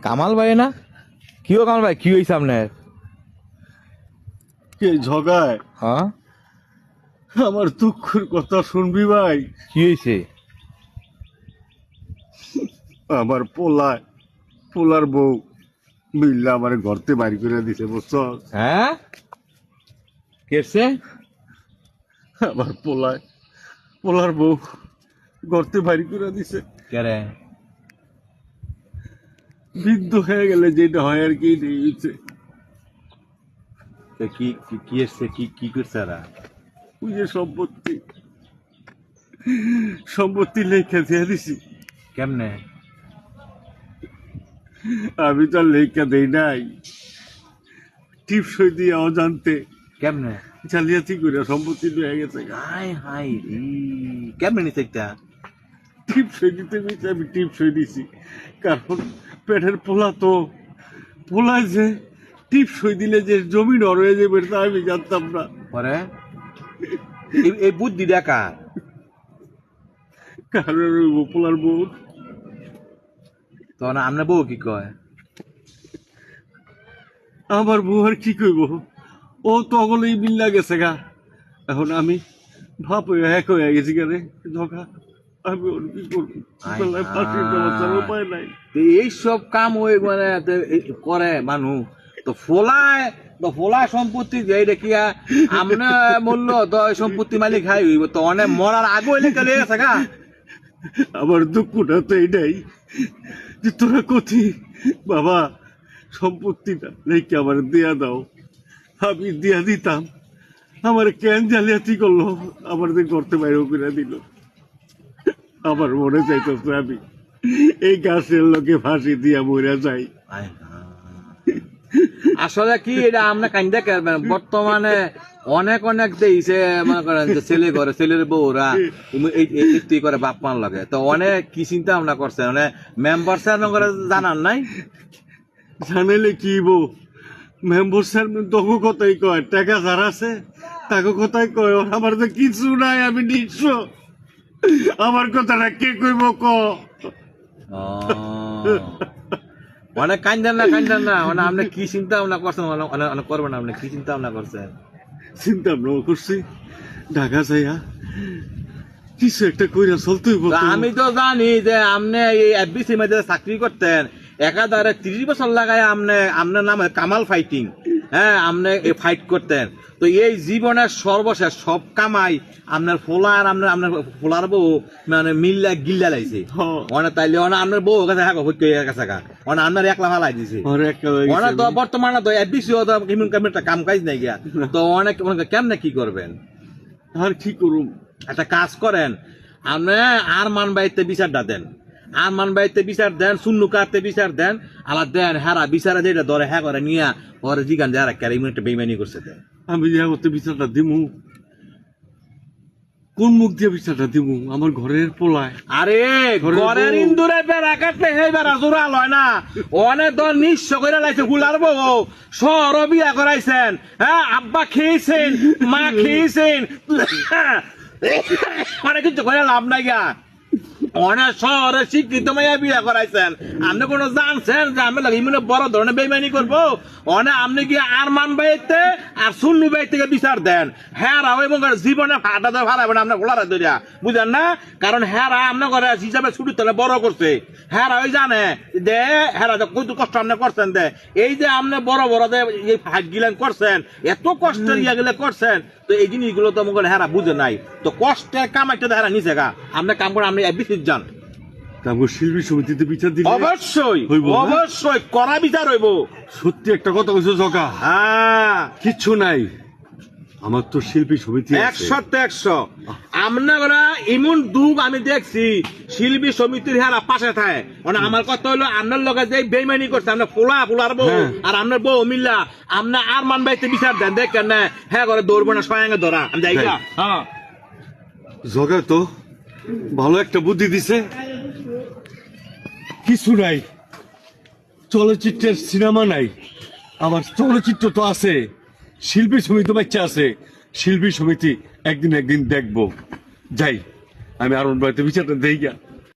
কামাল ভাই না? কিও কামাল ভাই, কি হয়েছে আপনার? কে ঝগায়? হ্যাঁ, আমার দুঃখের কথা শুনবি ভাই? কি হয়েছে? আমার পোলার বউ মিল্লা আমার ঘরতে বাড়ি করে দিছে, বুঝছ? হ্যাঁ, কেসে? আমার পোলার বউ ঘরতে বাড়ি করে দিছে। কেরে? বৃদ্ধ হয়ে গেলে যেটা হয় আর কি হয়েছে। কি কি কি এসছে? কি করছে এরা? ওই যে সম্পত্তি লেখা দিয়ে দিছি। কেমনে? আমি তো আর লেখা দেই নাই, টিপসই দিয়ে অজান্তে কেমনে? জালিয়াতি করে সম্পত্তি হয়ে গেছে। হাই হাই রে, কেমনে নিতে একটা? টিপসই দিতে গেছি, আমি টিপসই দিছি। কারণ পেটের পোলায় যে টিপসই দিলে যে জমি নর হয়ে যাবে তা আমি জানতাম না। পরে এই বুদ্ধি দেখা কারণ ওই পোলার বউ তো না, আপনার বউ কি কয়? আমার বউ আর কি কইব, ও তো অগলেই মিল্লা গেছে গা। এখন আমি ভাব এক হয়ে গেছি কেন ধোকা। আমি ওর কি করবো? গলায় ফাঁসি দেওয়ার ছাড়া উপায় নাই। এইসব কাম ওই মানে করে মানুষ তো ফোলায় সম্পত্তি যে দেখিয়া আমনে মূল্য তো ওই সম্পত্তি মালিক হাই হইব তো অনেক মরার আগে হইলে চলে গেছে গা। আমার দুঃখটা তো এইটাই যে তোরা কথি বাবা সম্পত্তিটা রেখে আমার দেয়া দাও, আমি দিয়া দিতাম। আমার কেন জালিয়াতি করলো, আমার যে করতে বাইরেও করে দিল। আমার মনে চাইতেছে আমি এই গাছের লোকে ফাঁসি দিয়া মরে যাই। আসলে কি এটা আমরা কান্দা করবেন, বর্তমানে অনেক দিয়েছে মনে করেন যে ছেলের বউরা এই করে বাপ মান লাগে তো অনেক কি চিন্তা ভাবনা করছে মানে মেম্বার স্যার করে জানান নাই? জানাইলে কি বউ মেম্বার স্যার তখন কথাই কয়, টাকা যারা আছে তাকে কথাই কয়, ওর আমার তো কিছু নাই, আমি নিঃস্ব। আমার কথাটা কে কইব ক? অনেক কান্দেন না মানে আপনি কি চিন্তা ভাবনা করছেন? অনেক করবেন, আপনি কি চিন্তা ভাবনা করছেন? চিন্তা ভাবনা করছি ঢাকা যাইয়া কিছু একটা কইরা চলতেই। আমি তো জানি যে আপনি এই এফবিসি মধ্যে চাকরি করতেন, একাধারে 30 বছর লাগায় আপনার নাম কামাল ফাইটিং। হ্যাঁ, আপনি ফাইট করতেন তো এই জীবনের সর্বশেষ সব কামাই আপনার ফোলার বউ মানে মিল্লা গিল্লা লাইছে অনেক, তাইলে আপনার বউ কাছে গেছে আপনার একলা ফালাই দিছে। অনেক তো বর্তমানে তো এফবিসি একটা কাম কাজ নাই গিয়া তো অনেক কেমনে কি করবেন? আর কি করুম? একটা কাজ করেন, আপনি আর মান বাইতে বিচারটা দেন, আর মান বাইতে বিচার দেন, শূন্য কাটতে বিচার দেন, আলাদ দেন হারা বিচারে যেটা ধরে হ্যাঁ করে নিয়ে পরে জিগান যে আর একটা বেইমানি করছে দেন। আমি যা করতে বিচারটা দিমু, কোন মুখ দিয়ে বিচারটা দিমু? আমার ঘরের পোলায়। আরে ঘরের ইন্দুরে বেড়া কাটলে সেই বেড়া জোড়া লয় না, অনেক দল নিঃস্ব করে লাইছে গুলার বউ। শহর বিয়া করাইছেন, হ্যাঁ আব্বা খেয়েছেন, মা খেয়েছেন, অনেক কিছু করে লাভ নাই গা। অনেক শহরে শিক্ষিত মাইয়া বিয়া করাইছেন, আপনি কোনো জানছেন যে আমি লাগে ইমনে বড় ধরনের বেইমানি করবো? অনেক আপনি কি আর মান বাইতে আর সুন্নু বাই থেকে বিচার দেন, হ্যাঁ এবং জীবনে ফাটা দেওয়া ভাড়াবেন আপনার গোলারা ধরিয়া, বুঝেন না? কারণ হ্যাঁ আপনার ঘরে হিসাবে ছুটির তলে বড় করছে, হ্যাঁ ওই জানে দে হ্যাঁ কত কষ্ট আপনি করছেন দে, এই যে আপনি বড় যে এই ফাইট গিলেন করছেন, এত কষ্টের ইয়া গেলে করছেন, তো এই জিনিসগুলো তো মনে হেরা বুঝে নাই, তো কষ্টের কামাইটা হেরা নিচে গা। আপনি কাম করে আপনি এফবিসি যান, শিল্পী সমিতিতে বিচার দিলে অবশ্যই করা বিচার হইব। সত্যি একটা কথা বলছো জগা, হ্যাঁ কিচ্ছু নাই, আমার তো শিল্পী সমিতি 100 আপনারা এমন দুঃখ আমি দেখছি শিল্পী সমিতির হেরা পাশে থাকে। মানে আমার কথা হলো আপনার লগে যে বেইমানি করছে আপনার পোলার বউ আর আপনার বউ মিল্লা আপনার আর মান বাইতে বিচার দেন, দেখেন না হ্যাঁ করে দৌড়বো না সয়াঙ্গে ধরা আমি যাই। হ্যাঁ জগা তো ভালো একটা বুদ্ধি দিছে। কিছু নাই, চলচ্চিত্রের সিনেমা নাই, আমার চলচ্চিত্র তো আছে, শিল্পী সমিতি বাচ্চা আছে, শিল্পী সমিতি একদিন দেখবো। যাই আমি আরন বাড়িতে বিচারটা দেই গা।